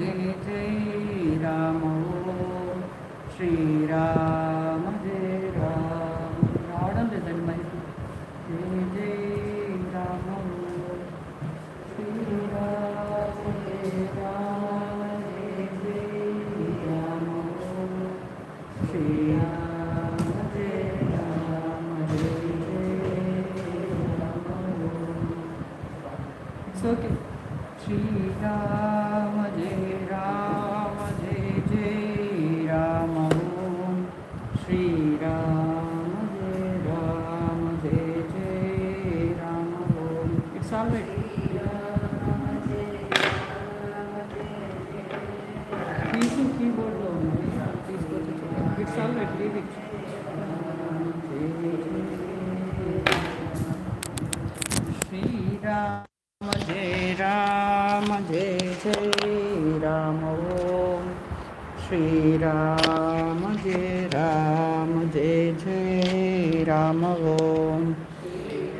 जय जय राम ओम श्री राम जय राम रावण लेదండి మైక్ जय जय राम ओम श्री राम जय राम जय जय राम ओम श्री राम जय राम जय जय राम ओम इट्स ओके श्री राम जय जय राम ओम श्री राम जय जय Ram Om it's all right తీసి కీబోర్డ్లో ఉంది తీసుకొచ్చి it's all right leave it Shri Rama జయ జయ రామ ఓం శ్రీరామ జయ జయ రామ ఓం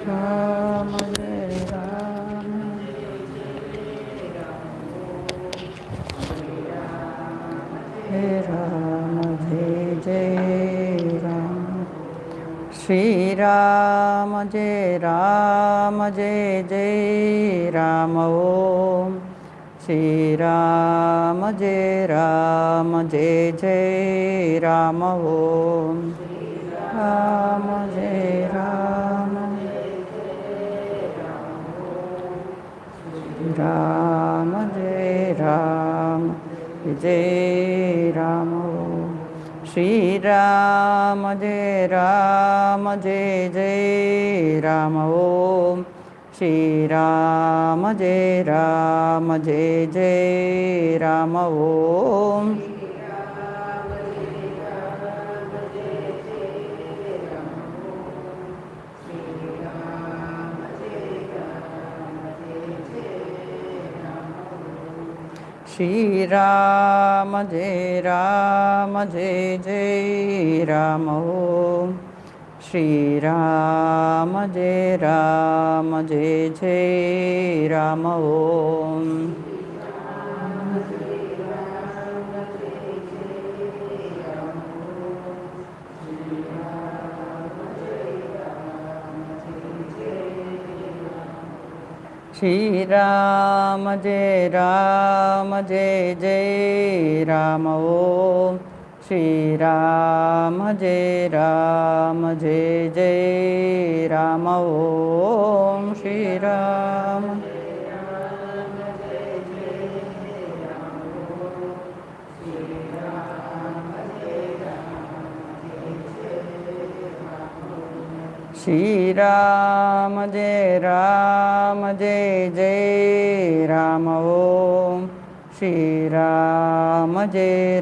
రామ జయ రామ जय राम जय जय राम श्री राम जय जय राम ओम श्री राम जय जय राम ओम राम जय राम जय राम जय राम श्री राम जय जय राम ओम श्री राम जय जय राम ओम श्री राम जय जय राम ओम श्री राम जय जय राम ओम श्री राम जय जय राम ओम श्री राम जय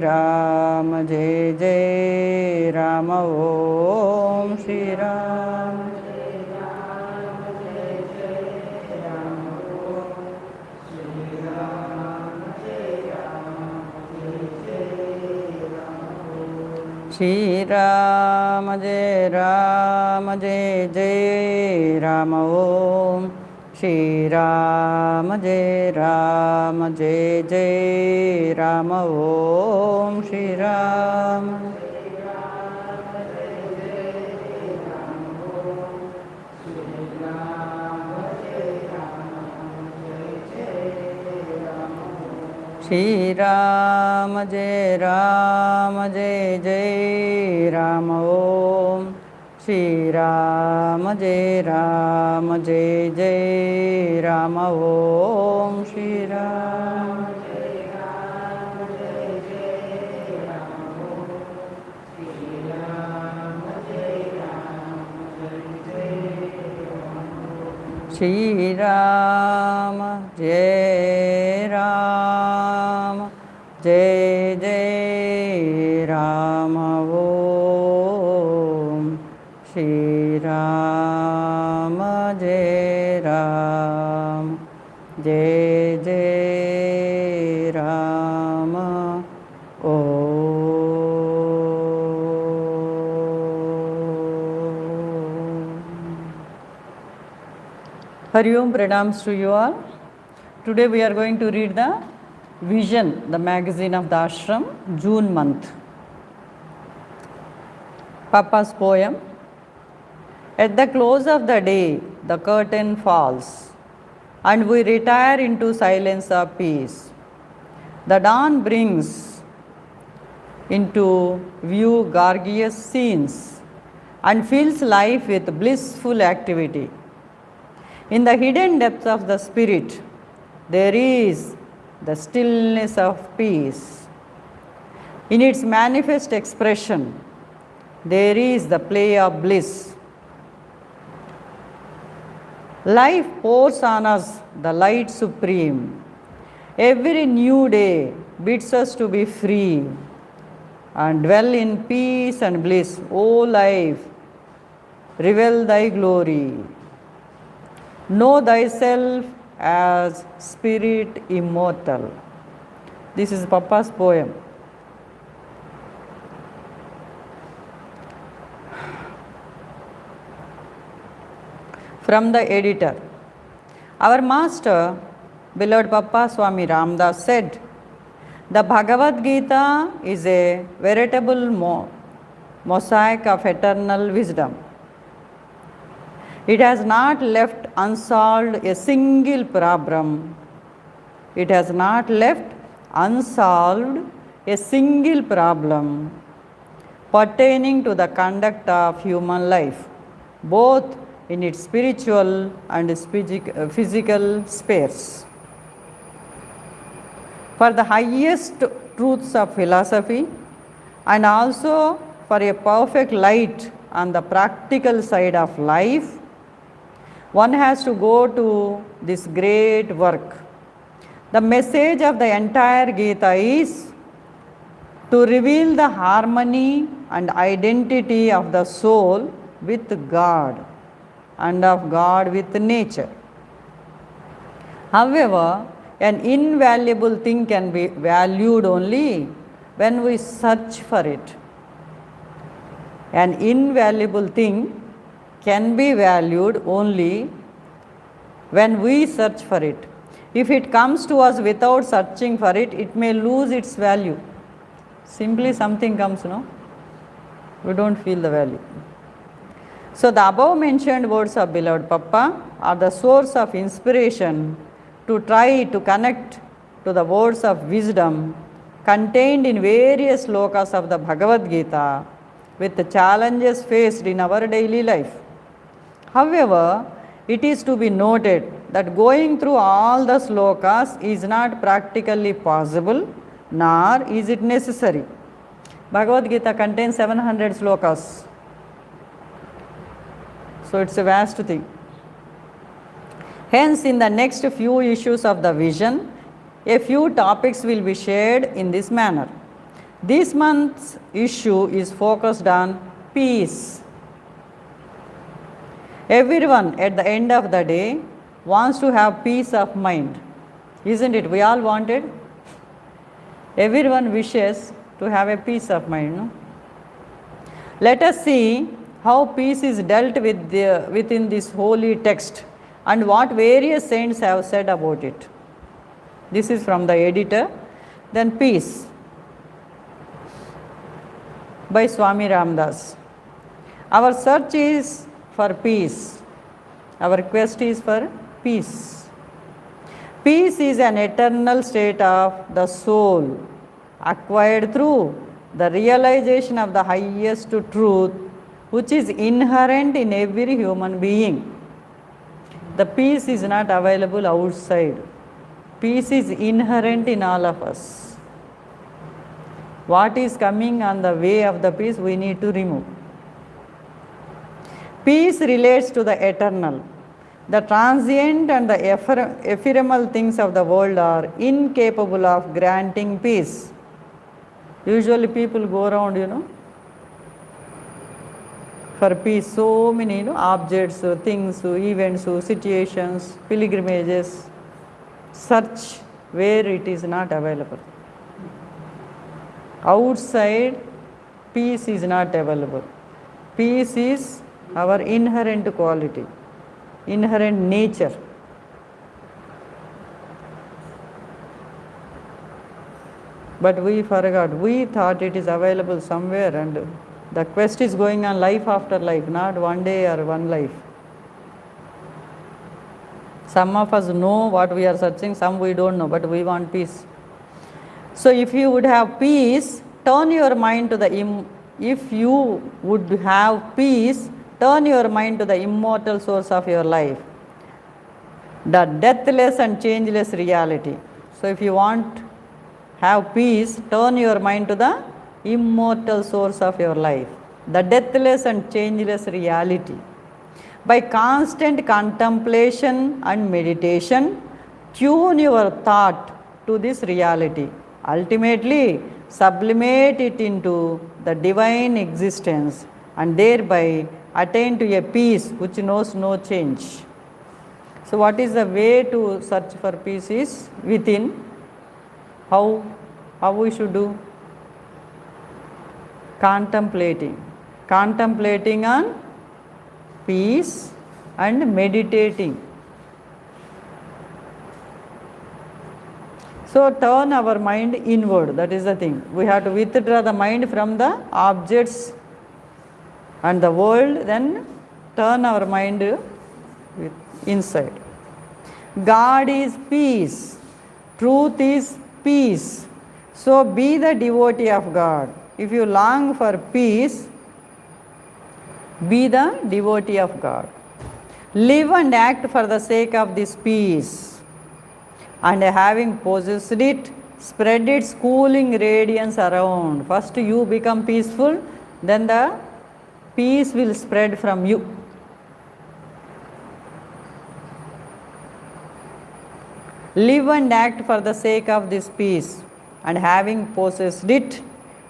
जय राम ओम श्री राम श्री राम जय जय राम ओम श्री राम जय जय राम ओम श्री राम श्री राम जय जय राम ओम श्री राम जय जय राम ओम श्री राम श्री राम जय जय राम ओम श्री राम जय जय राम ओम श्री राम श्री राम जय जय राम ओम श्री राम जय जय राम ओम Hari Om, pranams to you all. Today we are going to read the Vision, the magazine of the ashram, June month. Papa's poem. At the close of the day, the curtain falls, and we retire into silence of peace. The dawn brings into view gorgeous scenes and fills life with blissful activity. In the hidden depths of the spirit, there is the stillness of peace. In its manifest expression, there is the play of bliss. Life pours on us the light supreme. Every new day bids us to be free and dwell in peace and bliss. O life, reveal thy glory. Know thyself as spirit immortal. This is Papa's poem. From the editor. Our master, beloved Papa Swami Ramdas said, the Bhagavad Gita is a veritable mosaic of eternal wisdom. It has not left unsolved a single problem. It has not left unsolved a single problem pertaining to the conduct of human life, both in its spiritual and physical spheres. For the highest truths of philosophy and also for a perfect light on the practical side of life, one has to go to this great work. The message of the entire Gita is to reveal the harmony and identity of the soul with God and of God with nature. However, an invaluable thing can be valued only when we search for it. An invaluable thing can be valued only when we search for it. If it comes to us without searching for it, it may lose its value. Simply something comes, no? We don't feel the value. So the above mentioned words of beloved Papa are the source of inspiration to try to connect to the words of wisdom contained in various slokas of the Bhagavad Gita with the challenges faced in our daily life. However, it is to be noted that going through all the slokas is not practically possible, nor is it necessary. Bhagavad Gita contains 700 slokas. So it's a vast thing. Hence, in the next few issues of the vision, a few topics will be shared in this manner. This month's issue is focused on peace. Everyone at the end of the day wants to have peace of mind. Isn't it? We all want it. Everyone wishes to have a peace of mind. No? Let us see how peace is dealt with within this holy text and what various saints have said about it. This is from the editor. Then peace by Swami Ramdas. Our search is for peace. Our quest is for peace. Peace is an eternal state of the soul acquired through the realization of the highest truth which is inherent in every human being. The peace is not available outside. Peace is inherent in all of us. What is coming on the way of the peace, we need to remove. Peace relates to the eternal. The transient and the ephemeral things of the world are incapable of granting peace. Usually people go around, for peace, so many objects, things, events, situations, pilgrimages, search where it is not available. Outside, peace is not available. Peace is our inherent quality, inherent nature. But we forgot. We thought it is available somewhere, and the quest is going on life after life, not one day or one life. Some of us know what we are searching, some we don't know, but we want peace. So if you would have peace, turn your mind to the if you would have peace, turn your mind to the immortal source of your life, the deathless and changeless reality. So if you want have peace, turn your mind to the immortal source of your life, the deathless and changeless reality. By constant contemplation and meditation, tune your thought to this reality. Ultimately, sublimate it into the divine existence and thereby attain to a peace which knows no change. So what is the way to search for peace is within. How we should do? Contemplating on peace and meditating. So turn our mind inward, that is the thing. We have to withdraw the mind from the objects and the world, then turn our mind inside. God is peace, truth is peace. So be the devotee of God. If you long for peace, be the devotee of God. Live and act for the sake of this peace, and having possessed it, spread its cooling radiance around. First you become peaceful, then the peace will spread from you. Live and act for the sake of this peace, and having possessed it,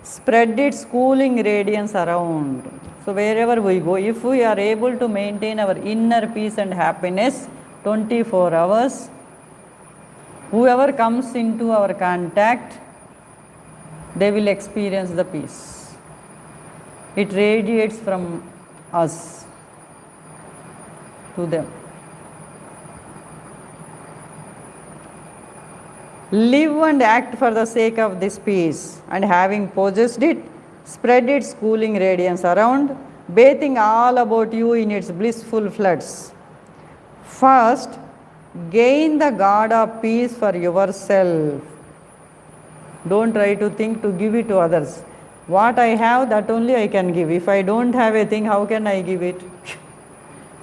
spread its cooling radiance around. So wherever we go, if we are able to maintain our inner peace and happiness 24 hours, whoever comes into our contact, they will experience the peace. It radiates from us to them. Live and act for the sake of this peace, and having possessed it, spread its cooling radiance around, bathing all about you in its blissful floods. First, gain the God of peace for yourself. Don't try to think to give it to others. What I have, that only I can give. If I don't have a thing, how can I give it?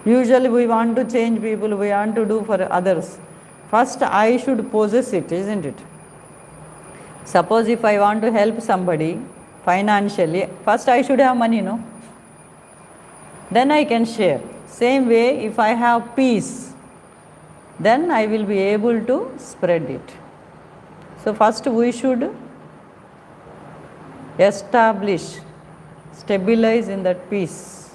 Usually we want to change people, we want to do for others. First I should possess it, isn't it? Suppose if I want to help somebody financially, first I should have money, no? Then I can share. Same way, if I have peace, then I will be able to spread it. So first we should establish, stabilize in that peace.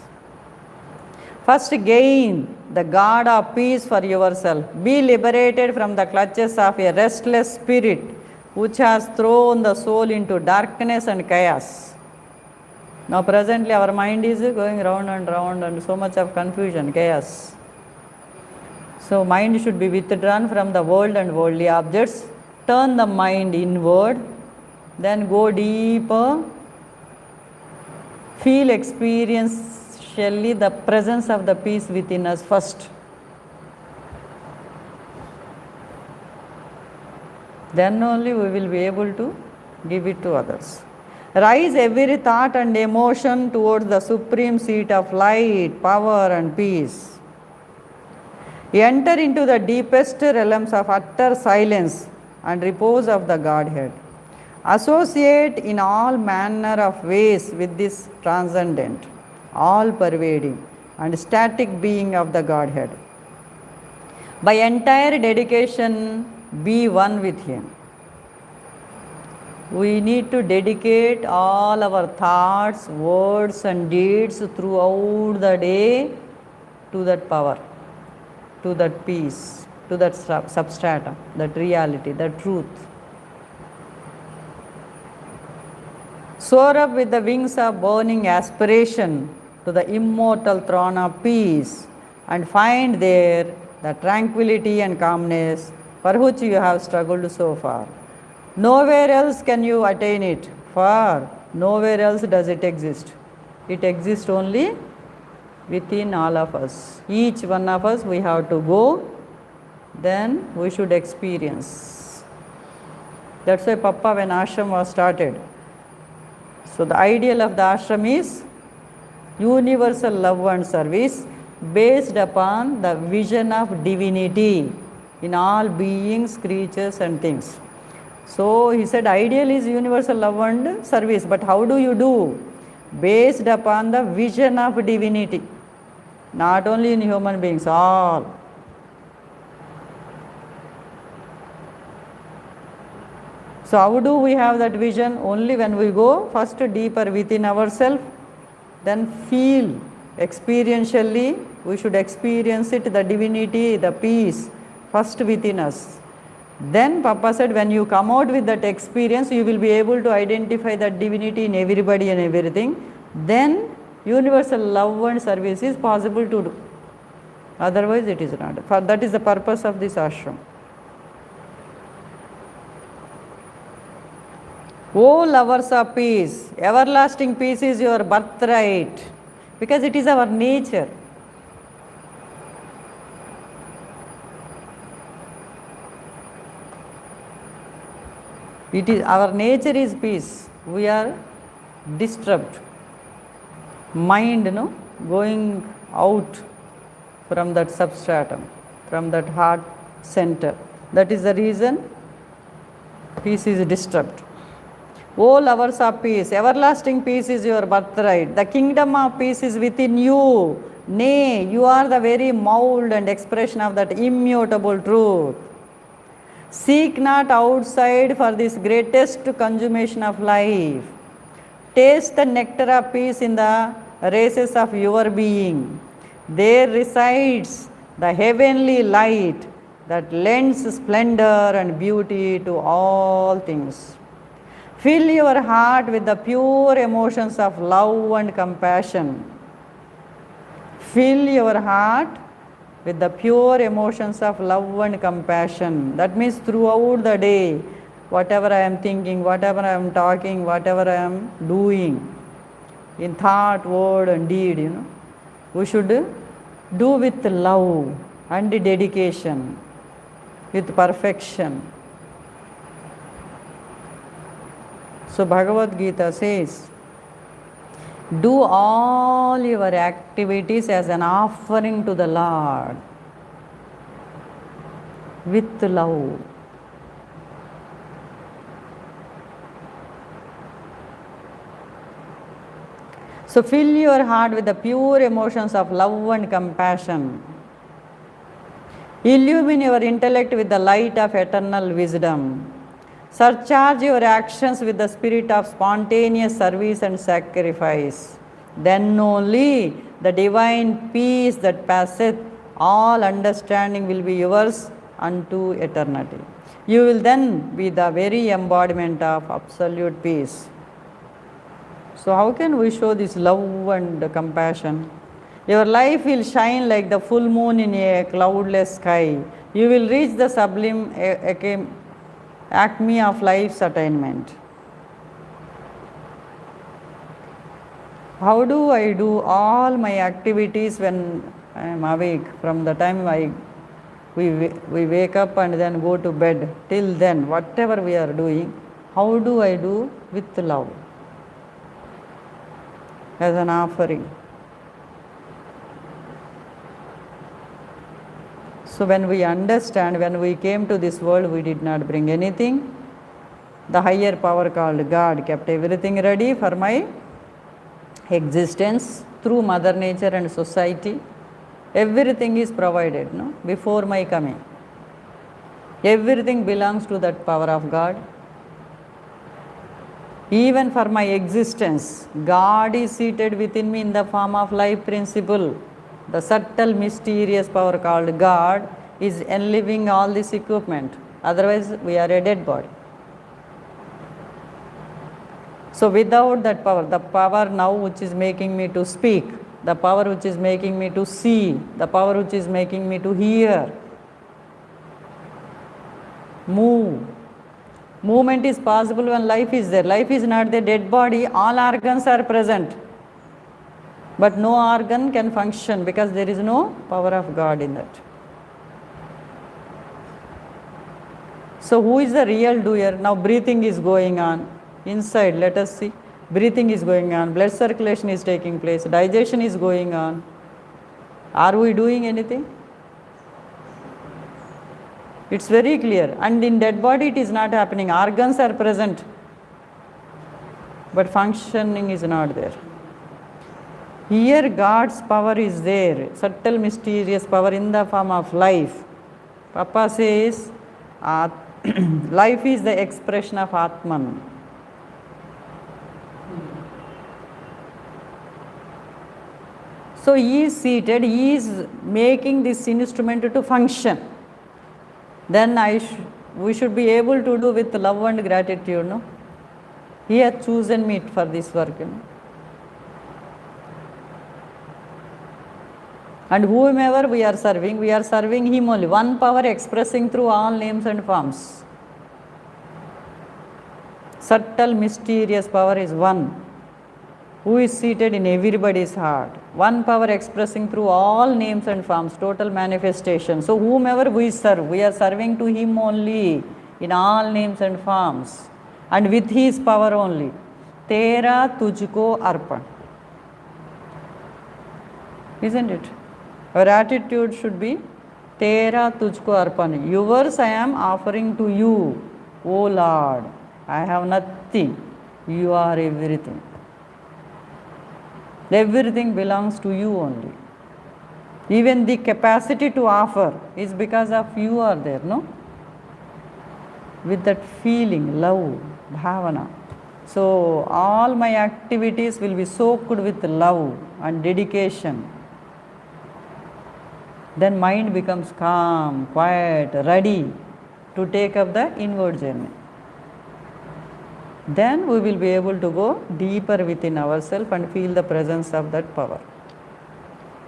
First gain the God of peace for yourself. Be liberated from the clutches of a restless spirit which has thrown the soul into darkness and chaos. Now presently our mind is going round and so much of confusion, chaos. So mind should be withdrawn from the world and worldly objects. Turn the mind inward, then go deeper. Feel experientially the presence of the peace within us first. Then only we will be able to give it to others. Rise every thought and emotion towards the supreme seat of light, power and peace. Enter into the deepest realms of utter silence and repose of the Godhead. Associate in all manner of ways with this transcendent, all-pervading and static being of the Godhead. By entire dedication, be one with Him. We need to dedicate all our thoughts, words and deeds throughout the day to that power, to that peace, to that substratum, that reality, that truth. Soar up with the wings of burning aspiration to the immortal throne of peace and find there the tranquility and calmness for which you have struggled so far. Nowhere else can you attain it, for nowhere else does it exist. It exists only within all of us. Each one of us, we have to go, then we should experience. That's why Papa, when ashram was started, so the ideal of the ashram is universal love and service based upon the vision of divinity in all beings, creatures and things. So he said ideal is universal love and service, but how do you do? Based upon the vision of divinity, not only in human beings, all. So how do we have that vision? Only when we go first deeper within ourselves, then feel experientially, we should experience it, the divinity, the peace, first within us. Then Papa said, when you come out with that experience, you will be able to identify that divinity in everybody and everything. Then universal love and service is possible to do. Otherwise it is not. For that is the purpose of this ashram. O lovers of peace, everlasting peace is your birthright, because it is our nature. It is our nature is peace. We are disturbed. Mind, going out from that substratum, from that heart center. That is the reason peace is disturbed. O lovers of peace, everlasting peace is your birthright. The kingdom of peace is within you. Nay, you are the very mold and expression of that immutable truth. Seek not outside for this greatest consummation of life. Taste the nectar of peace in the races of your being. There resides the heavenly light that lends splendor and beauty to all things. Fill your heart with the pure emotions of love and compassion. Fill your heart with the pure emotions of love and compassion. That means throughout the day, whatever I am thinking, whatever I am talking, whatever I am doing, in thought, word and deed, we should do with love and dedication, with perfection. So Bhagavad Gita says, do all your activities as an offering to the Lord with love. So fill your heart with the pure emotions of love and compassion. Illumine your intellect with the light of eternal wisdom. Surcharge your actions with the spirit of spontaneous service and sacrifice. Then only the divine peace that passeth all understanding will be yours unto eternity. You will then be the very embodiment of absolute peace. So how can we show this love and compassion? Your life will shine like the full moon in a cloudless sky. You will reach the sublime acme of life's attainment. How do I do all my activities when I am awake? From the time we wake up and then go to bed, till then, whatever we are doing, how do I do? With love, as an offering. So when we understand, when we came to this world, we did not bring anything. The higher power called God kept everything ready for my existence through Mother Nature and society. Everything is provided, before my coming. Everything belongs to that power of God. Even for my existence, God is seated within me in the form of life principle. The subtle, mysterious power called God is enliving all this equipment. Otherwise, we are a dead body. So without that power, the power now which is making me to speak, the power which is making me to see, the power which is making me to hear, move, Movement is possible when life is there. Life is not the dead body, all organs are present. But no organ can function because there is no power of God in that. So who is the real doer? Now breathing is going on. Inside, let us see. Breathing is going on. Blood circulation is taking place. Digestion is going on. Are we doing anything? It's very clear. And in dead body it is not happening. Organs are present. But functioning is not there. Here God's power is there. Subtle, mysterious power in the form of life. Papa says, life is the expression of Atman. So he is seated, he is making this instrument to function. Then we should be able to do with love and gratitude. No? He has chosen me for this work. And whomever we are serving him only. One power expressing through all names and forms. Subtle, mysterious power is one, who is seated in everybody's heart. One power expressing through all names and forms, total manifestation. So whomever we serve, we are serving to him only in all names and forms. And with his power only. Tera tujko arpan. Isn't it? Our attitude should be Tera tujko arpan. Yours I am offering to you, O Lord. I have nothing. You are everything. Everything belongs to you only. Even the capacity to offer is because of you are there, no? With that feeling, love, bhavana. So all my activities will be soaked with love and dedication. Then mind becomes calm, quiet, ready to take up the inward journey. Then we will be able to go deeper within ourselves and feel the presence of that power.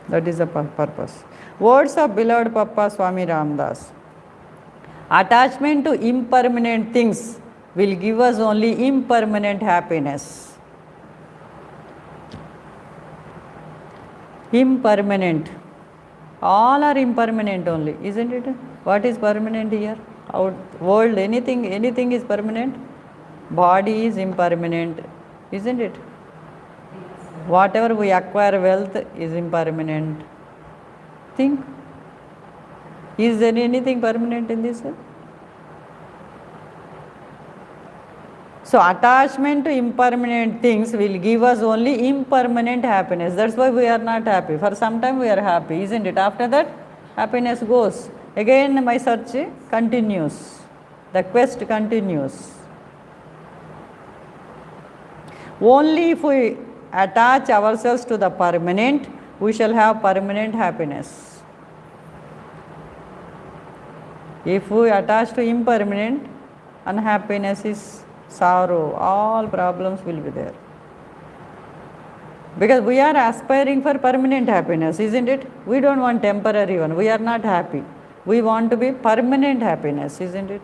That is the purpose. Words of beloved Papa Swami Ramdas. Attachment to impermanent things will give us only impermanent happiness. Impermanent. All are impermanent only, isn't it? What is permanent here? Our world, anything is permanent. Body is impermanent, isn't it? Whatever we acquire wealth is impermanent. Think. Is there anything permanent in this world? So attachment to impermanent things will give us only impermanent happiness. That's why we are not happy. For some time we are happy, isn't it? After that, happiness goes. Again my search continues. The quest continues. Only if we attach ourselves to the permanent, we shall have permanent happiness. If we attach to impermanent, unhappiness is sorrow, all problems will be there. Because we are aspiring for permanent happiness, isn't it? We don't want temporary one. We are not happy. We want to be permanent happiness, isn't it?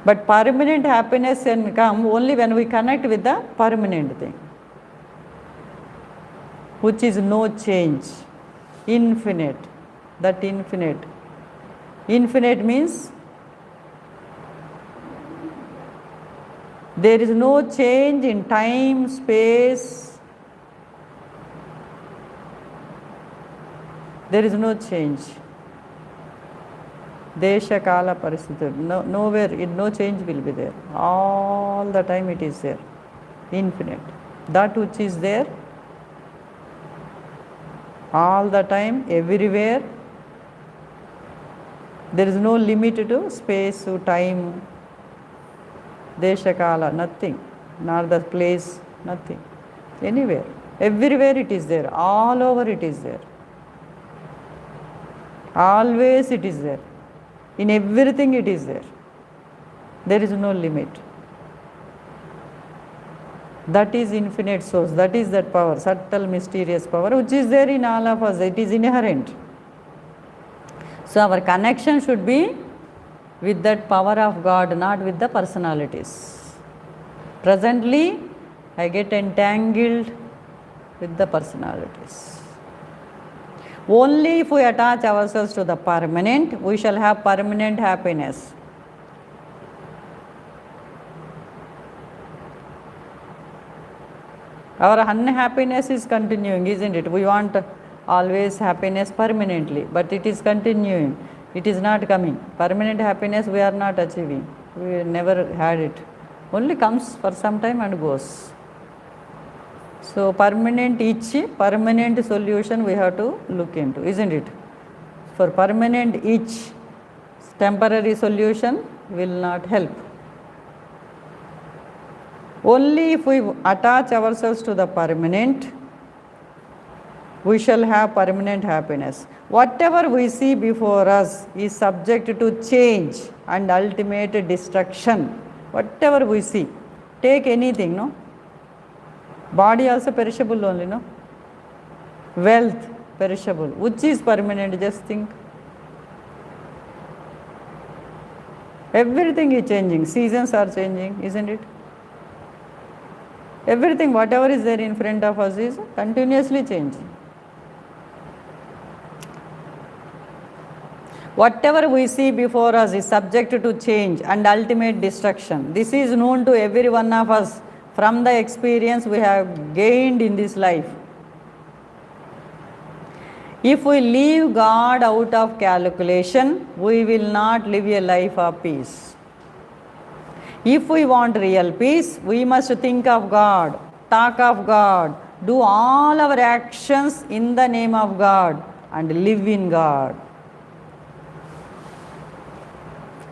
But permanent happiness can come only when we connect with the permanent thing, which is no change, infinite. That infinite. Infinite means there is no change in time, space. There is no change. Desha Kala Paristhiti. Nowhere, no change will be there. All the time it is there. Infinite. That which is there, all the time, everywhere. There is no limit to space, to time, Desha Kala, nothing. Nor the place, nothing. Anywhere. Everywhere it is there. All over it is there. Always it is there. In everything it is there. There is no limit. That is infinite source. That is that power, subtle, mysterious power, which is there in all of us. It is inherent. So our connection should be with that power of God, not with the personalities. Presently, I get entangled with the personalities. Only if we attach ourselves to the permanent, we shall have permanent happiness. Our unhappiness is continuing, isn't it? We want always happiness permanently, but it is continuing. It is not coming. Permanent happiness we are not achieving. We never had it. Only comes for some time and goes. So permanent itch, permanent solution we have to look into, isn't it? For permanent itch, temporary solution will not help. Only if we attach ourselves to the permanent, we shall have permanent happiness. Whatever we see before us is subject to change and ultimate destruction. Whatever we see, take anything, no? Body also perishable only, no? Wealth perishable. Which is permanent? Just think. Everything is changing. Seasons are changing, isn't it? Everything, whatever is there in front of us is continuously changing. Whatever we see before us is subject to change and ultimate destruction. This is known to every one of us from the experience we have gained in this life. If we leave God out of calculation, we will not live a life of peace. If we want real peace, we must think of God, talk of God, do all our actions in the name of God and live in God.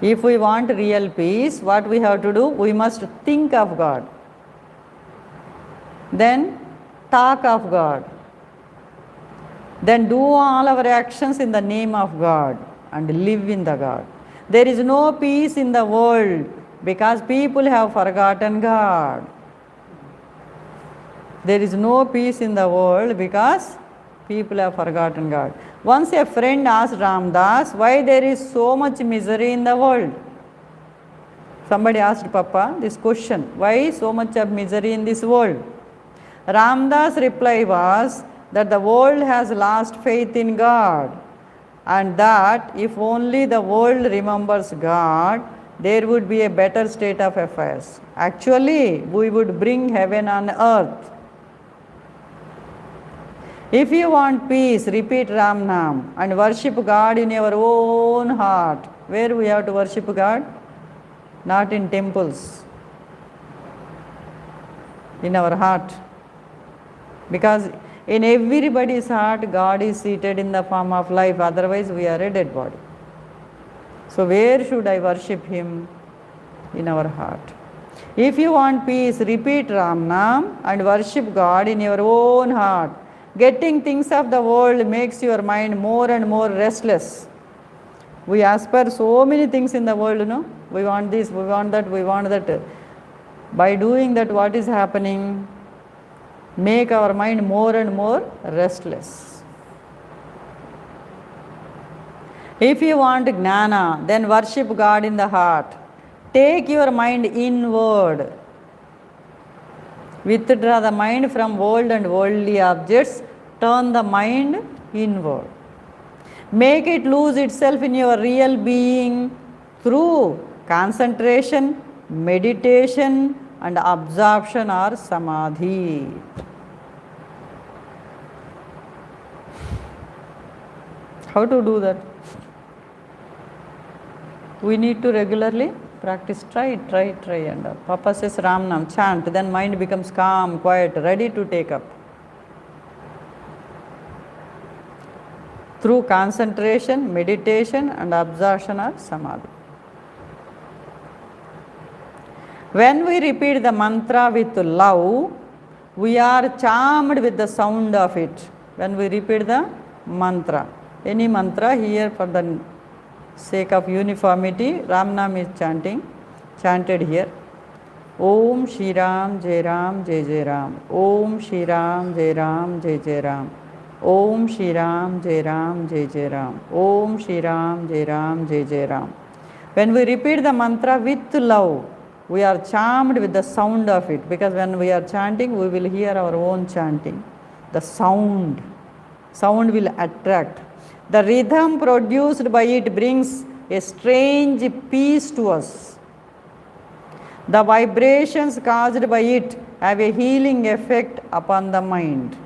If we want real peace, what we have to do? We must think of God. Then talk of God. Then do all our actions in the name of God and live in the God. There is no peace in the world because people have forgotten God. There is no peace in the world because people have forgotten God. Once a friend asked Ramdas, why there is so much misery in the world? Somebody asked Papa this question, why so much of misery in this world? Ramdas' reply was that the world has lost faith in God, and that if only the world remembers God, there would be a better state of affairs. Actually, we would bring heaven on earth. If you want peace, repeat Ram Nam and worship God in your own heart. Where we have to worship God? Not in temples. In our heart. Because in everybody's heart, God is seated in the form of life. Otherwise, we are a dead body. So where should I worship Him? In our heart. If you want peace, repeat Ram Nam and worship God in your own heart. Getting things of the world makes your mind more and more restless. We aspire so many things in the world, no? We want this, we want that, we want that. By doing that, what is happening? Make our mind more and more restless. If you want Gnana, then worship God in the heart. Take your mind inward. Withdraw the mind from world and worldly objects. Turn the mind inward. Make it lose itself in your real being through concentration, meditation, and absorption or samadhi. How to do that? We need to regularly practice. Try. And Papa says Ram Nam, chant, then mind becomes calm, quiet, ready to take up. Through concentration, meditation, and absorption or samadhi. When we repeat the mantra with love, we are charmed with the sound of it. When we repeat the mantra, any mantra here for the sake of uniformity, Ram Nam is chanted here. Om Shri Ram Jai Ram Jai Jai Ram. Om Shri Ram Jai Ram Jai Jai Ram. Om Shri Ram Jai Ram Jai Jai Ram. Om Shri Ram Jai Ram Jai Jai Ram. When we repeat the mantra with love, we are charmed with the sound of it, because when we are chanting, we will hear our own chanting. The sound will attract. The rhythm produced by it brings a strange peace to us. The vibrations caused by it have a healing effect upon the mind.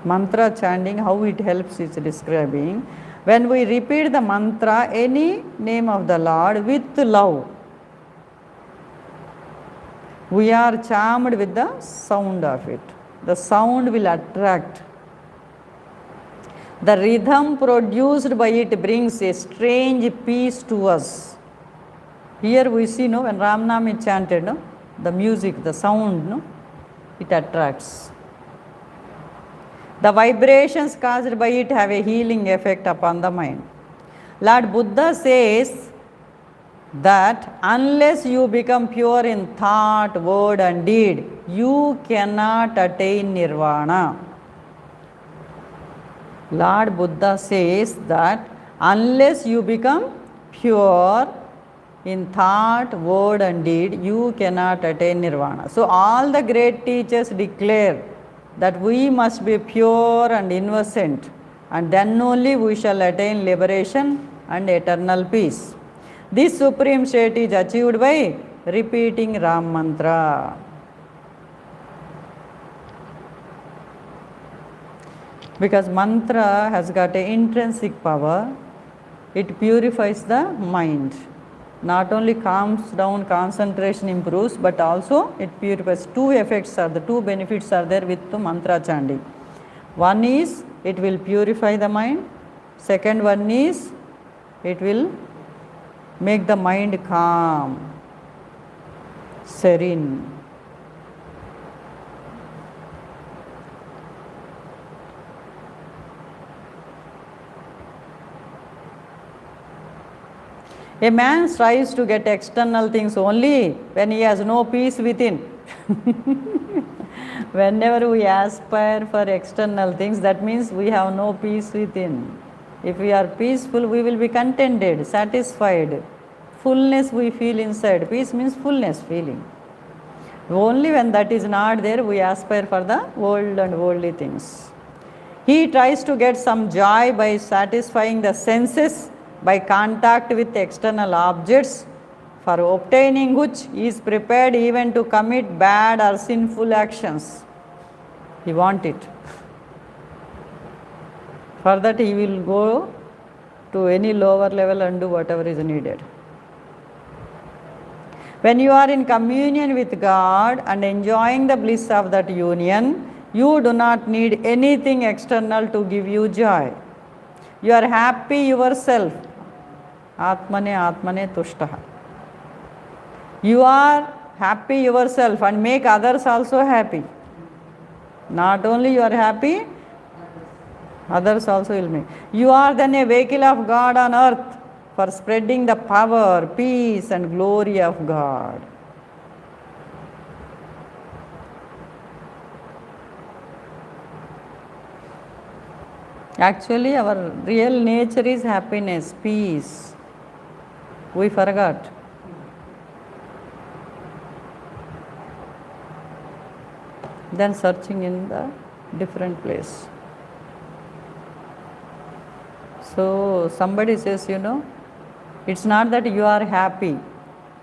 Mantra chanting, how it helps is describing. When we repeat the mantra, any name of the Lord, with love, we are charmed with the sound of it. The sound will attract. The rhythm produced by it brings a strange peace to us. Here we see, no, when Ram Nam is chanted, no, the music, the sound, no, it attracts. The vibrations caused by it have a healing effect upon the mind. Lord Buddha says that unless you become pure in thought, word and deed, you cannot attain nirvana. Lord Buddha says that unless you become pure in thought, word and deed, you cannot attain nirvana. So all the great teachers declare that we must be pure and innocent, and then only we shall attain liberation and eternal peace. This supreme state is achieved by repeating Ram mantra. Because mantra has got an intrinsic power, it purifies the mind. Not only calms down, concentration improves, but also it purifies. Two benefits are there with the mantra chanting. One is it will purify the mind. Second one is it will make the mind calm, serene. A man strives to get external things only when he has no peace within. Whenever we aspire for external things, that means we have no peace within. If we are peaceful, we will be contented, satisfied. Fullness we feel inside. Peace means fullness feeling. Only when that is not there, we aspire for the world and worldly things. He tries to get some joy by satisfying the senses, by contact with external objects, for obtaining which he is prepared even to commit bad or sinful actions. He wants it. For that he will go to any lower level and do whatever is needed. When you are in communion with God and enjoying the bliss of that union, you do not need anything external to give you joy. You are happy yourself. Atmane tushtaha. You are happy yourself and make others also happy. Not only you are happy, others also will make. You are then a vehicle of God on earth for spreading the power, peace and glory of God. Actually, our real nature is happiness, peace. We forgot. Then searching in the different place. So somebody says, it's not that you are happy,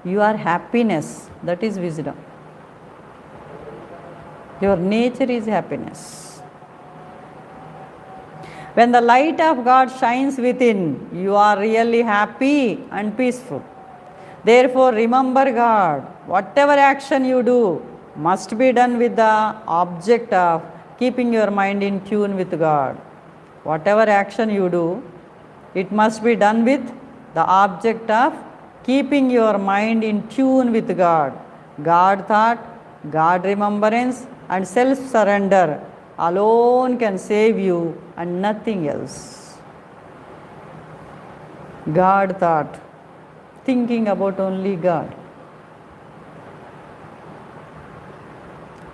you are happiness. That is wisdom. Your nature is happiness. When the light of God shines within, you are really happy and peaceful. Therefore, remember God. Whatever action you do must be done with the object of keeping your mind in tune with God. Whatever action you do, it must be done with the object of keeping your mind in tune with God. God thought, God remembrance and self-surrender alone can save you and nothing else. God thought, thinking about only God.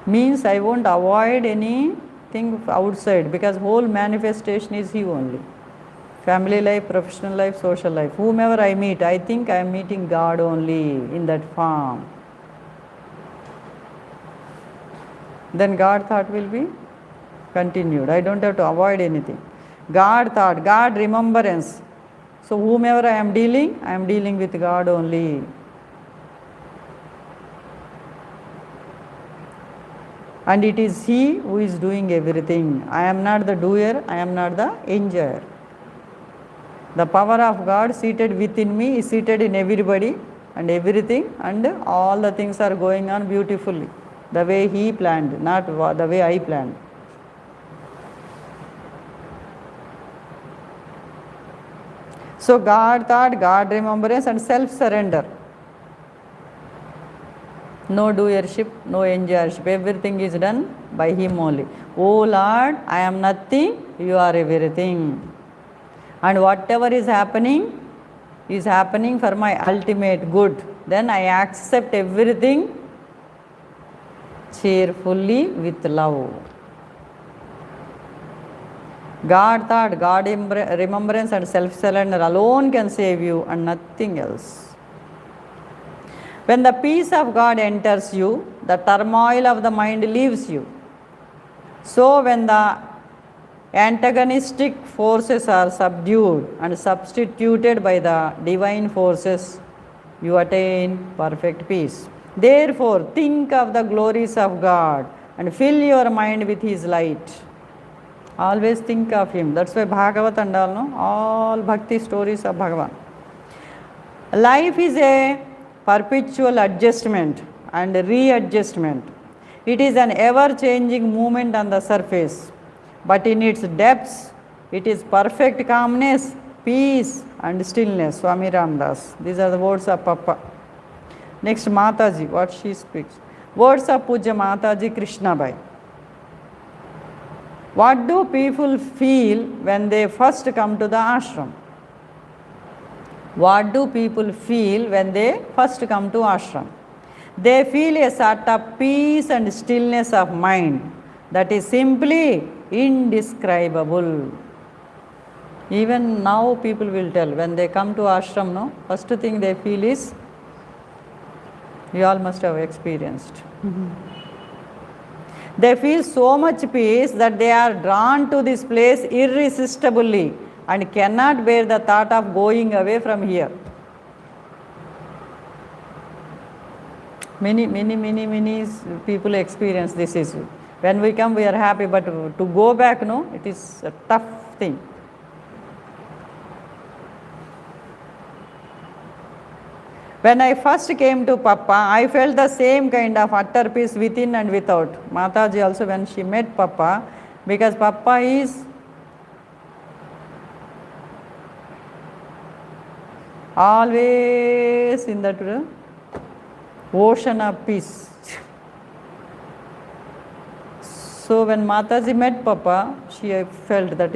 Means I won't avoid anything outside, because whole manifestation is He only. family life, professional life, social life. Whomever I meet, I think I am meeting God only in that form. Then God thought will be continued. I don't have to avoid anything. God thought, God remembrance. So whomever I am dealing with God only. And it is He who is doing everything. I am not the doer, I am not the enjoyer. The power of God seated within me is seated in everybody and everything, and all the things are going on beautifully. The way He planned, not the way I planned. So God thought, God remembrance and self-surrender. No doership, no enjoyership. Everything is done by Him only. Oh Lord, I am nothing, You are everything. And whatever is happening for my ultimate good. Then I accept everything cheerfully with love. God thought, God remembrance and self-surrender alone can save you and nothing else. When the peace of God enters you, the turmoil of the mind leaves you. So when the antagonistic forces are subdued and substituted by the divine forces, you attain perfect peace. Therefore, think of the glories of God and fill your mind with His light. Always think of Him. That's why Bhagavat and all, no? All bhakti stories of Bhagavan. Life is a perpetual adjustment and readjustment. It is an ever-changing movement on the surface, but in its depths, it is perfect calmness, peace and stillness. Swami Ramdas. These are the words of Papa. Next, Mataji, what she speaks. Words of Puja Mataji Krishnabai. What do people feel when they first come to the ashram? What do people feel when they first come to ashram? They feel a sort of peace and stillness of mind that is simply indescribable. Even now people will tell, when they come to ashram, no, first thing they feel is, you all must have experienced. They feel so much peace that they are drawn to this place irresistibly and cannot bear the thought of going away from here. Many people experience this issue. When we come, we are happy, but to go back, no, it is a tough thing. When I first came to Papa, I felt the same kind of utter peace within and without. Mataji also, when she met Papa, because Papa is always in that ocean of peace. So when Mataji met Papa, she felt that,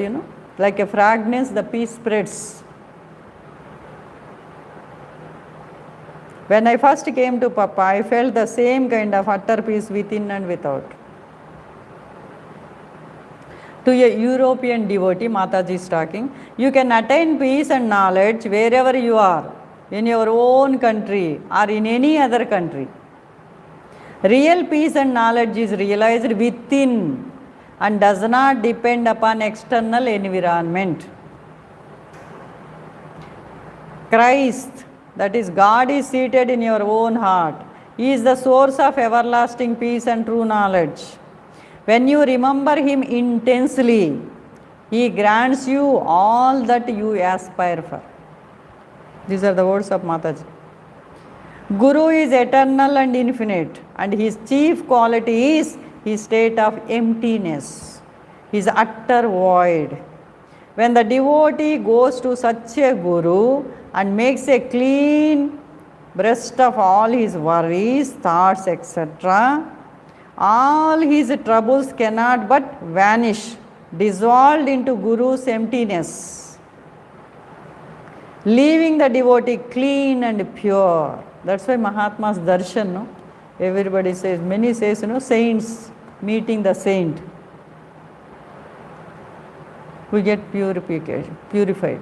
like a fragrance, the peace spreads. When I first came to Papa, I felt the same kind of utter peace within and without. To a European devotee, Mataji is talking, you can attain peace and knowledge wherever you are, in your own country or in any other country. Real peace and knowledge is realized within and does not depend upon external environment. Christ, that is God, is seated in your own heart. He is the source of everlasting peace and true knowledge. When you remember Him intensely, He grants you all that you aspire for. These are the words of Mataji. Guru is eternal and infinite, and his chief quality is his state of emptiness, his utter void. When the devotee goes to such a Guru and makes a clean breast of all his worries, thoughts, etc., all his troubles cannot but vanish, dissolved into Guru's emptiness, leaving the devotee clean and pure. That's why Mahatma's darshan, no? Everybody says, many says, saints meeting the saint. we get purified.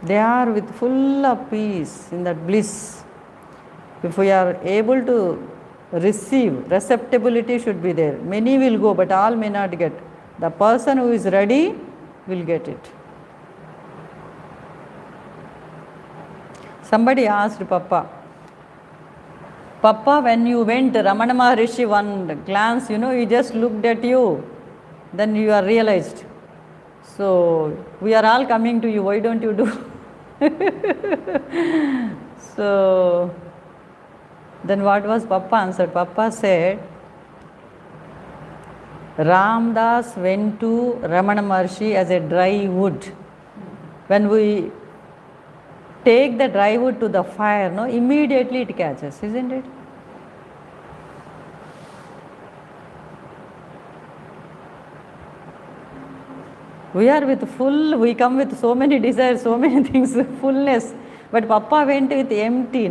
They are with full of peace in that bliss. If we are able to receive, receptibility should be there. Many will go, but all may not get. The person who is ready will get it. Somebody asked Papa, when you went, Ramana Maharishi, one glance, he just looked at you, then you are realized. So, we are all coming to you, why don't you do? So, then what was Papa answered? Papa said, Ramdas went to Ramana Maharshi as a dry wood. When we take the dry wood to the fire, immediately it catches, isn't it? We are with full, we come with so many desires, so many things, fullness. But Papa went with empty,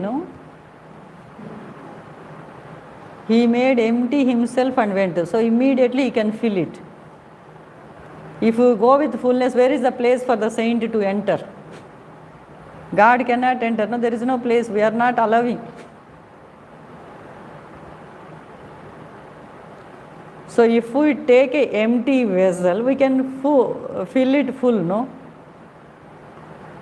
He made empty himself and went. So immediately he can fill it. If you go with fullness, where is the place for the saint to enter? God cannot enter. No, there is no place. We are not allowing. So if we take an empty vessel, we can fill it full, no?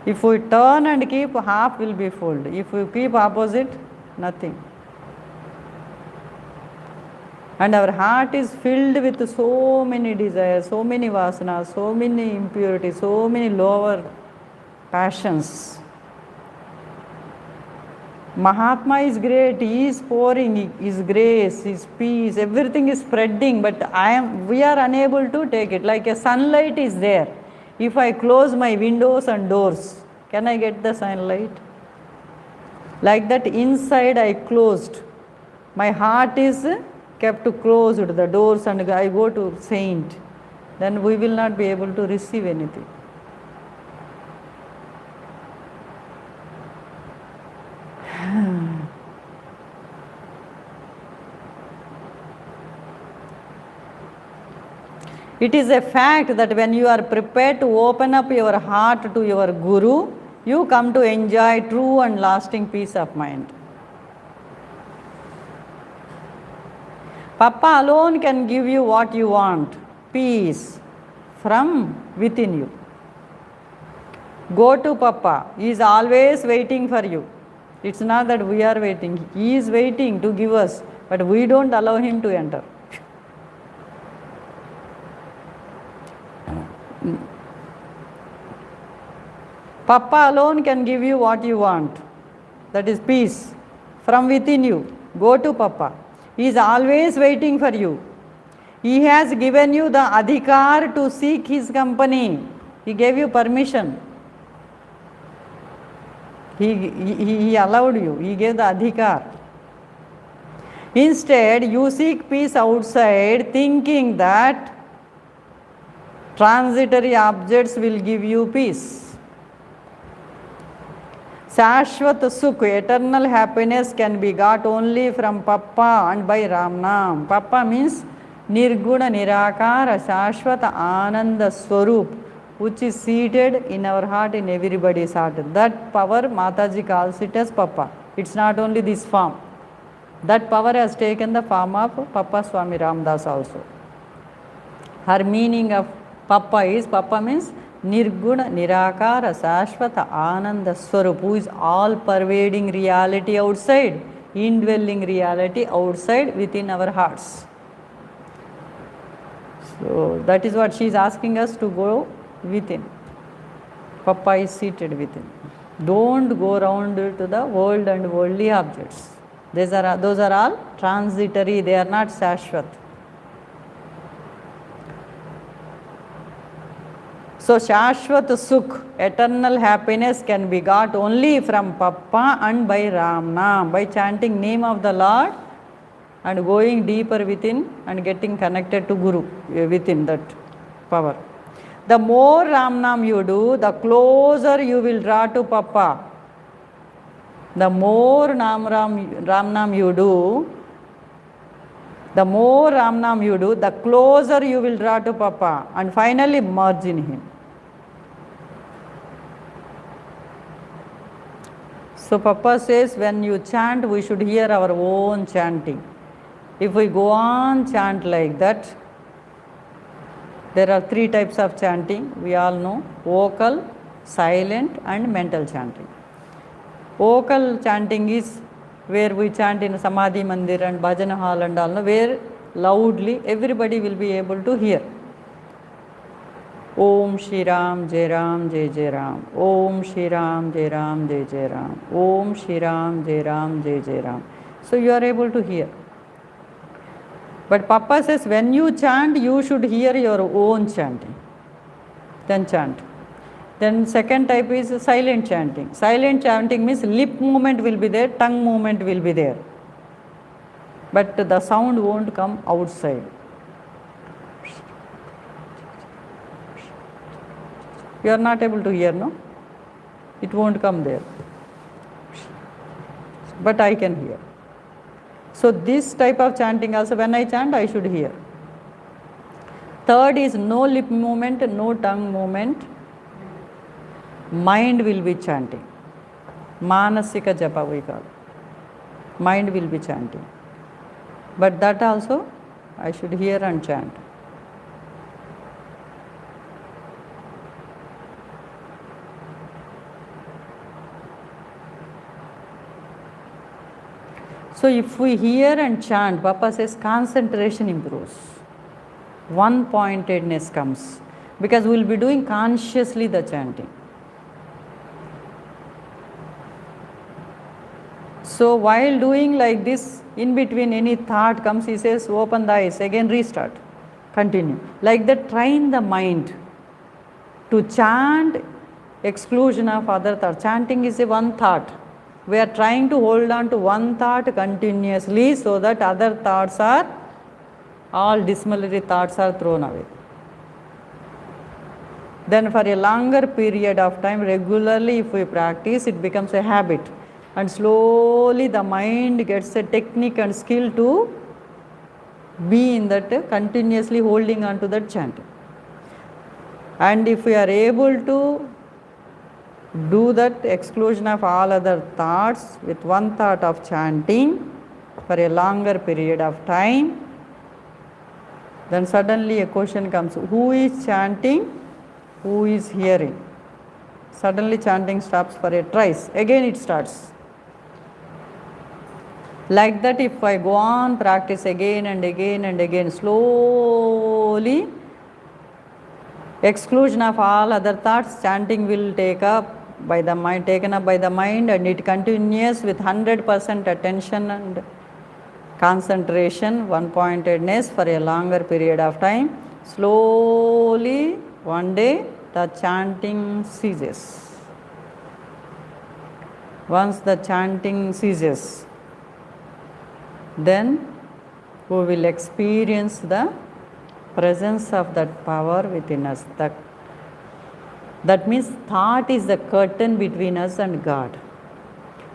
If we turn and keep, half will be full. If we keep opposite, nothing. And our heart is filled with so many desires, so many vasanas, so many impurities, so many lower passions. Mahatma is great, he is pouring his grace, his peace, everything is spreading, but we are unable to take it. Like a sunlight is there. If I close my windows and doors, can I get the sunlight? Like that inside I closed. My heart is kept closed, the doors, and I go to saint. Then we will not be able to receive anything. It is a fact that when you are prepared to open up your heart to your Guru, you come to enjoy true and lasting peace of mind. Papa alone can give you what you want, peace from within you. Go to Papa, he is always waiting for you. It's not that we are waiting, he is waiting to give us, but we don't allow him to enter. Papa alone can give you what you want, that is peace from within you. Go to Papa. He is always waiting for you. He has given you the adhikar to seek his company. He gave you permission. He allowed you. He gave the adhikar. Instead, you seek peace outside, thinking that transitory objects will give you peace. Shashvat Sukh, eternal happiness, can be got only from Papa and by Ramnam. Papa means Nirguna Nirakara Shashvata Ananda Swarup, which is seated in our heart, in everybody's heart. That power Mataji calls it as Papa. It's not only this form. That power has taken the form of Papa Swami Ramdas also. Her meaning of Papa means Nirguna Nirakara Shashvata Ananda Swarup, who is all pervading reality outside, indwelling reality outside within our hearts. So that is what she is asking us to go within. Papa is seated within. Don't go around to the world and worldly objects. Those are all transitory, they are not Shashvat. So Shashvat Sukh, eternal happiness, can be got only from Papa and by Ramnam, by chanting name of the Lord and going deeper within and getting connected to Guru within that power. The more Ramnam you do, the closer you will draw to Papa. The more Ramnam you do, the closer you will draw to Papa and finally merge in him. So Papa says when you chant, we should hear our own chanting. If we go on chant like that, there are 3 types of chanting, we all know: vocal, silent and mental chanting. Vocal chanting is where we chant in Samadhi Mandir and Bhajana hall and all, where loudly everybody will be able to hear. Om Shri Ram Jai Ram Jai Jai Ram. Om Shri Ram Jai Ram Jai Jai Ram. Om Shri Ram Jai Ram Jai Jai Ram. So you are able to hear. But Papa says when you chant, you should hear your own chanting. Then chant. Then second type is silent chanting. Silent chanting means lip movement will be there, tongue movement will be there. But the sound won't come outside. You are not able to hear, no? It won't come there. But I can hear. So this type of chanting also, when I chant, I should hear. Third is no lip movement, no tongue movement. Mind will be chanting. Manasika japa we call. Mind will be chanting. But that also I should hear and chant. So if we hear and chant, Papa says concentration improves. One-pointedness comes. Because we will be doing consciously the chanting. So while doing like this, in between any thought comes, he says, open the eyes, again restart, continue. Like that, train the mind to chant exclusion of other thoughts. Chanting is a one thought. We are trying to hold on to one thought continuously so that other thoughts are, all dismally thoughts are thrown away. Then for a longer period of time, regularly if we practice, it becomes a habit. And slowly the mind gets a technique and skill to be in that, continuously holding on to that chanting. And if we are able to do that exclusion of all other thoughts with one thought of chanting for a longer period of time, then suddenly a question comes, who is chanting, who is hearing? Suddenly chanting stops for a trice, again it starts. Like that, if I go on practice again and again and again, slowly exclusion of all other thoughts, chanting will taken up by the mind, and it continues with 100% attention and concentration, one-pointedness for a longer period of time. Slowly, one day, the chanting ceases. Once the chanting ceases, then we will experience the presence of that power within us. That means thought is the curtain between us and God.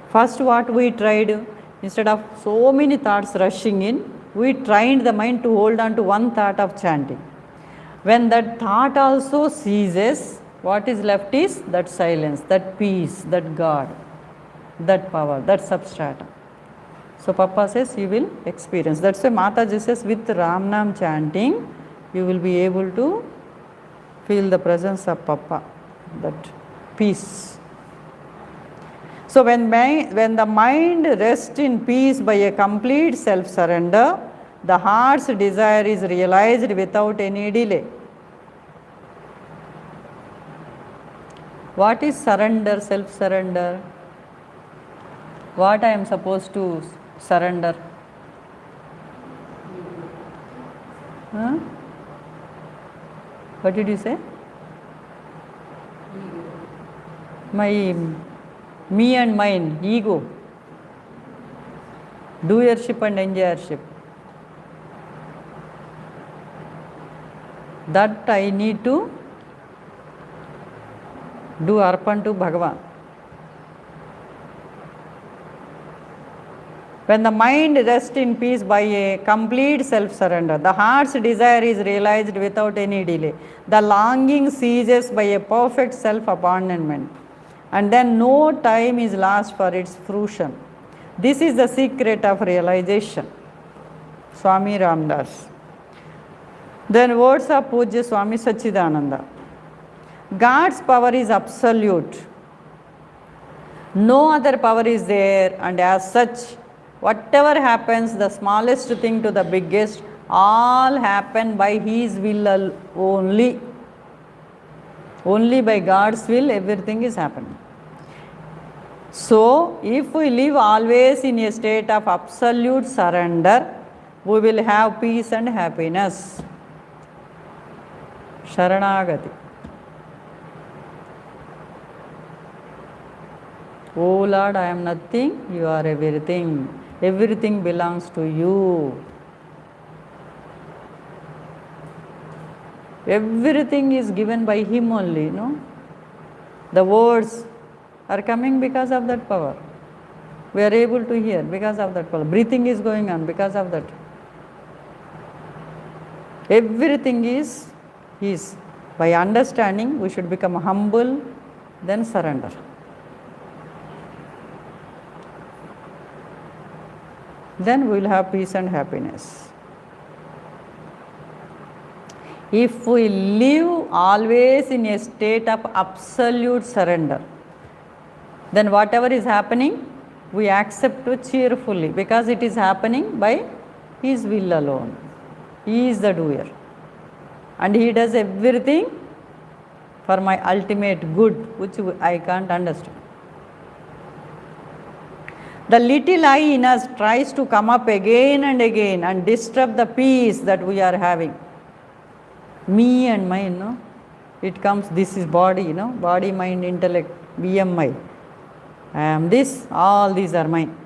First what we tried, instead of so many thoughts rushing in, we trained the mind to hold on to one thought of chanting. When that thought also ceases, what is left is that silence, that peace, that God, that power, that substratum. So Papa says you will experience. That's why Mataji says with Ram Nam chanting, you will be able to feel the presence of Papa, that peace. So when the mind rests in peace by a complete self-surrender, the heart's desire is realized without any delay. What is surrender, self-surrender? What I am supposed to surrender? Huh? What did you say? Me and mine, ego, doership and enjoyership. That I need to do arpan to Bhagavan. When the mind rests in peace by a complete self-surrender, the heart's desire is realized without any delay. The longing ceases by a perfect self-abandonment. and then no time is lost for its fruition. This is the secret of realization. Swami Ramdas. Then words of Pujya Swami Sachidananda. God's power is absolute. No other power is there, and as such, whatever happens, the smallest thing to the biggest, all happen by His will only. Only by God's will everything is happening. So, if we live always in a state of absolute surrender, we will have peace and happiness. Sharanagati. Oh Lord, I am nothing, you are everything. Everything belongs to you. Everything is given by Him only, no? The words are coming because of that power. We are able to hear because of that power. Breathing is going on because of that. Everything is His. By understanding, we should become humble, then surrender. Then we will have peace and happiness. If we live always in a state of absolute surrender, then whatever is happening, we accept it cheerfully because it is happening by His will alone. He is the doer. And He does everything for my ultimate good, which I can't understand. The little I in us tries to come up again and again and disturb the peace that we are having. Me and mine, no? It comes, this is body, body, mind, intellect, BMI. I am this, all these are mine.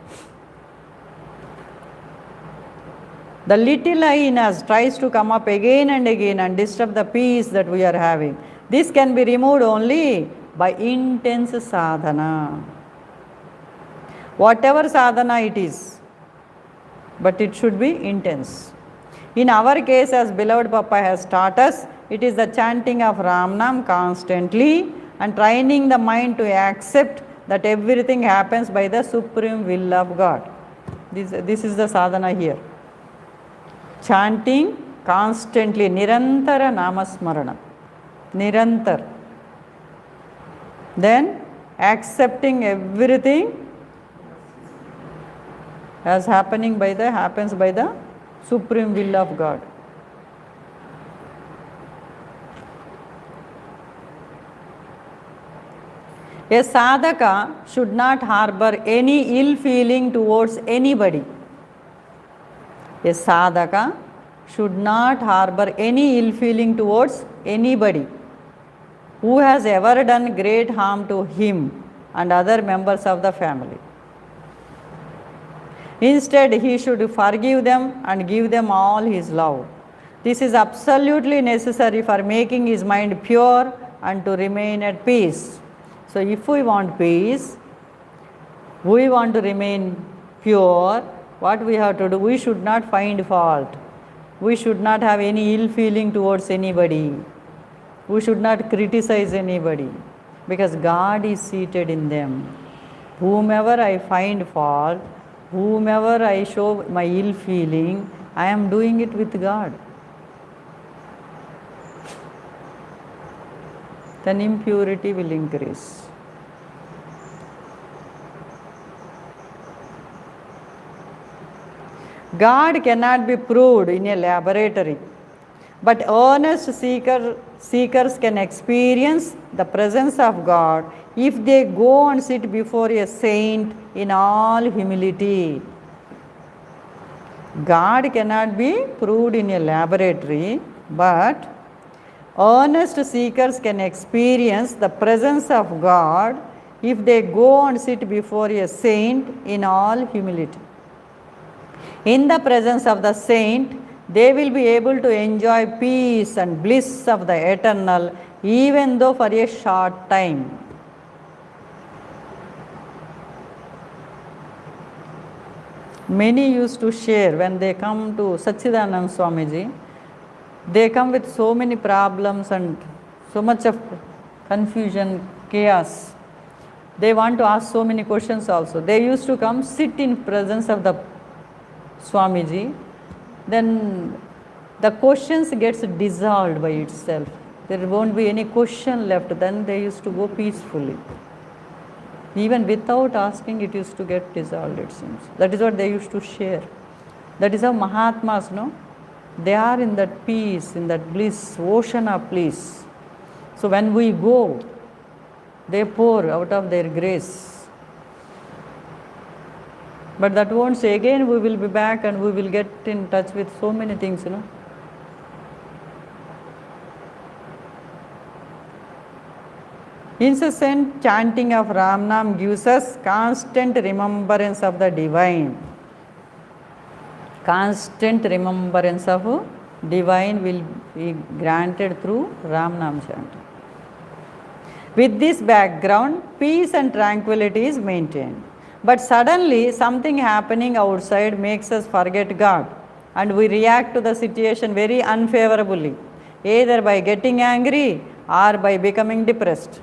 The little I in us tries to come up again and again and disturb the peace that we are having. This can be removed only by intense sadhana. Whatever sadhana it is, but it should be intense. In our case, as beloved Papa has taught us, it is the chanting of Ram Nam constantly and training the mind to accept that everything happens by the supreme will of God. This is the sadhana here. Chanting constantly, nirantara namasmarana, nirantar. Then accepting everything as happens by the supreme will of God. A sadhaka should not harbor any ill feeling towards anybody. A sadhaka should not harbor any ill feeling towards anybody who has ever done great harm to him and other members of the family. Instead, he should forgive them and give them all his love. This is absolutely necessary for making his mind pure and to remain at peace. So, if we want peace, we want to remain pure, what we have to do? We should not find fault. We should not have any ill feeling towards anybody. We should not criticize anybody because God is seated in them. Whomever I find fault, whomever I show my ill feeling, I am doing it with God. Then impurity will increase. God cannot be proved in a laboratory, but earnest seekers can experience the presence of God if they go and sit before a saint in all humility. God cannot be proved in a laboratory, but earnest seekers can experience the presence of God if they go and sit before a saint in all humility. In the presence of the saint, they will be able to enjoy peace and bliss of the eternal, even though for a short time. Many used to share when they come to Sachidanand Swamiji, they come with so many problems and so much of confusion, chaos. They want to ask so many questions also. They used to come sit in presence of the Swamiji. Then the questions gets dissolved by itself. There won't be any question left. Then they used to go peacefully. Even without asking, it used to get dissolved, it seems. That is what they used to share. That is how Mahatmas, no? They are in that peace, in that bliss, ocean of bliss. So when we go, they pour out of their grace. But that won't say again we will be back and we will get in touch with so many things, you know. Incessant chanting of Ram Nam gives us constant remembrance of the divine. Constant remembrance of divine will be granted through Ram Nam chanting. With this background, peace and tranquility is maintained. But suddenly something happening outside makes us forget God and we react to the situation very unfavorably, either by getting angry or by becoming depressed.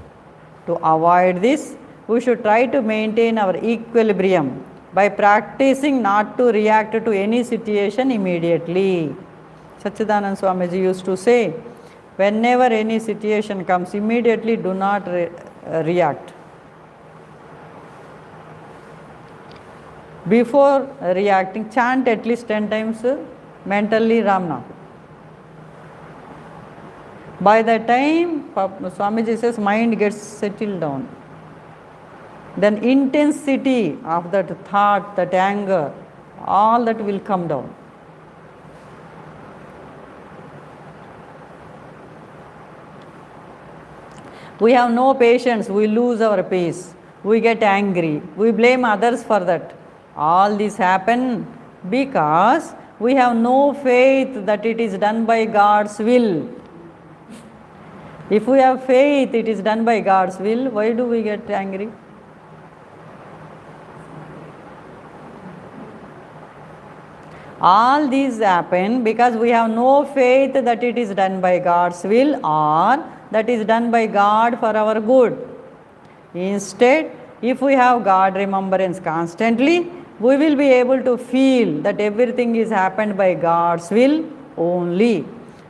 To avoid this, we should try to maintain our equilibrium by practicing not to react to any situation immediately. Sachidanand Swamiji used to say, whenever any situation comes, immediately do not react. Before reacting, chant at least 10 times mentally Ram Nam. By the time Swamiji says mind gets settled down, then intensity of that thought, that anger, all that will come down. We have no patience, we lose our pace, we get angry, we blame others for that. All this happen because we have no faith that it is done by God's will. If we have faith it is done by God's will, why do we get angry? All these happen because we have no faith that it is done by God's will or that is done by God for our good. Instead, if we have God remembrance constantly, we will be able to feel that everything is happened by God's will only,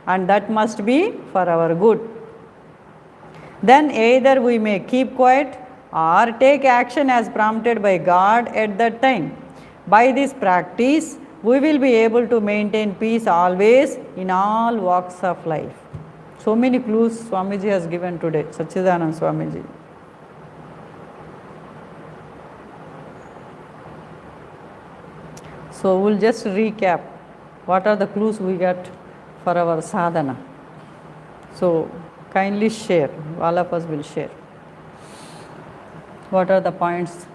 and that must be for our good. Then either we may keep quiet or take action as prompted by God at that time. By this practice, we will be able to maintain peace always in all walks of life. So many clues Swamiji has given today, Sachidanand Swamiji. So we'll just recap what are the clues we got for our sadhana. So kindly share, all of us will share. What are the points?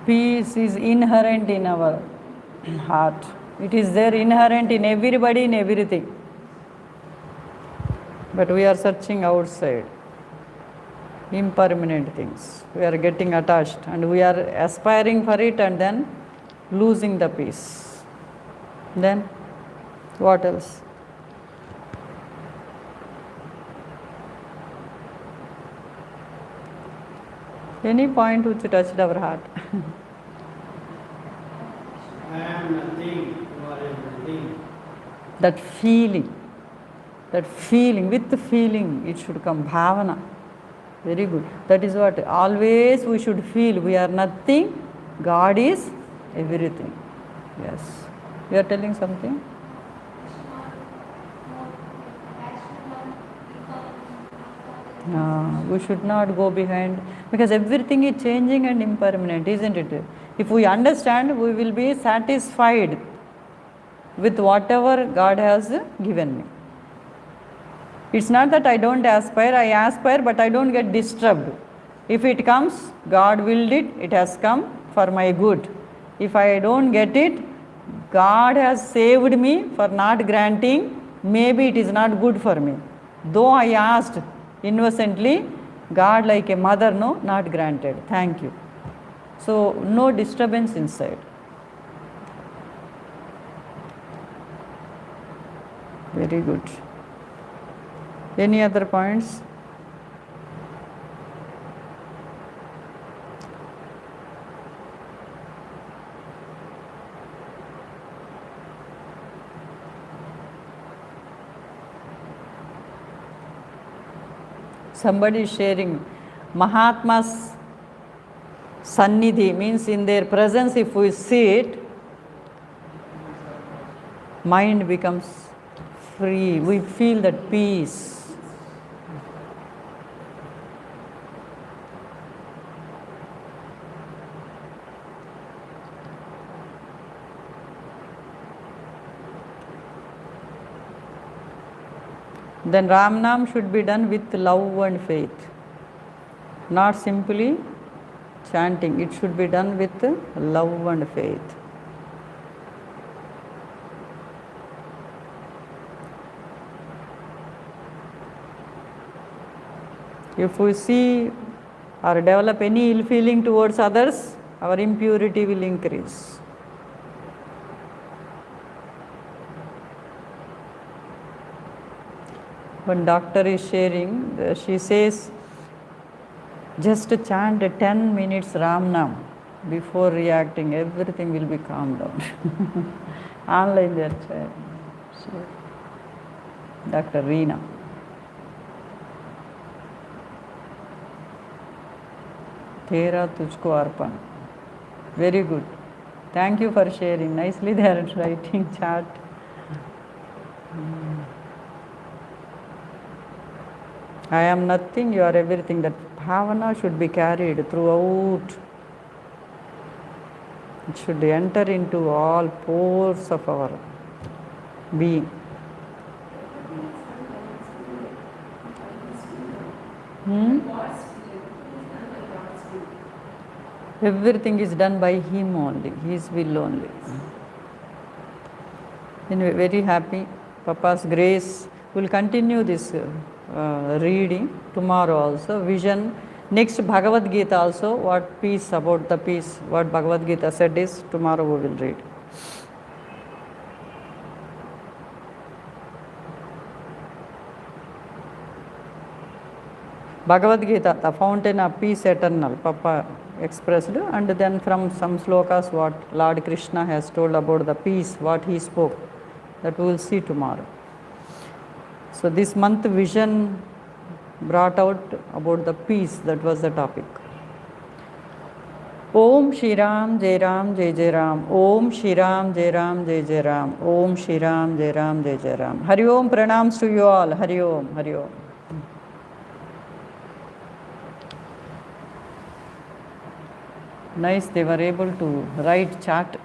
Peace is inherent in our heart. It is there inherent in everybody, in everything. But we are searching outside. Impermanent things. We are getting attached and we are aspiring for it and then losing the peace. Then what else? Any point which touched our heart? I am nothing, you are everything. That feeling, with the feeling, it should come bhavana. Very good. That is what always we should feel. We are nothing, God is everything. Yes. You are telling something? No, we should not go behind, because everything is changing and impermanent, isn't it? If we understand, we will be satisfied with whatever God has given me. It's not that I don't aspire, I aspire, but I don't get disturbed. If it comes, God willed it, it has come for my good. If I don't get it, God has saved me for not granting, maybe it is not good for me. Though I asked innocently, God like a mother, no, not granted. Thank you. So no disturbance inside. Very good. Any other points? Somebody is sharing Mahatma's Sannidhi means in their presence, if we sit, mind becomes free. We feel that peace. Then Ram Nam should be done with love and faith, not simply chanting. It should be done with love and faith. If we see or develop any ill feeling towards others, our impurity will increase. One doctor is sharing, she says, just chant 10 minutes Ram Nam before reacting, everything will be calmed down. Online they are sharing. Dr. Reena. Tera tujhko arpan. Very good. Thank you for sharing. Nicely they are writing chat. I am nothing, you are everything. That bhavana should be carried throughout. It should enter into all pores of our being. Everything is done by Him only, His will only. Anyway, very happy. Papa's grace. We'll continue this reading tomorrow also. Vision. Next Bhagavad Gita also. What piece about the piece? What Bhagavad Gita said is tomorrow we will read. Bhagavad Gita, the fountain of peace eternal, Papa expressed, and then from some slokas what Lord Krishna has told about the peace, what he spoke, that we will see tomorrow. So this month vision brought out about the peace, that was the topic. Om Shri Ram Jai Ram Jai Jai Ram. Om Shri Ram Jai Ram Jai Jai Ram. Om Shri Ram Jai Ram Jai Jai Ram. Hari Om, pranams to you all. Hari Om, Hari Om. Nice, they were able to write chart.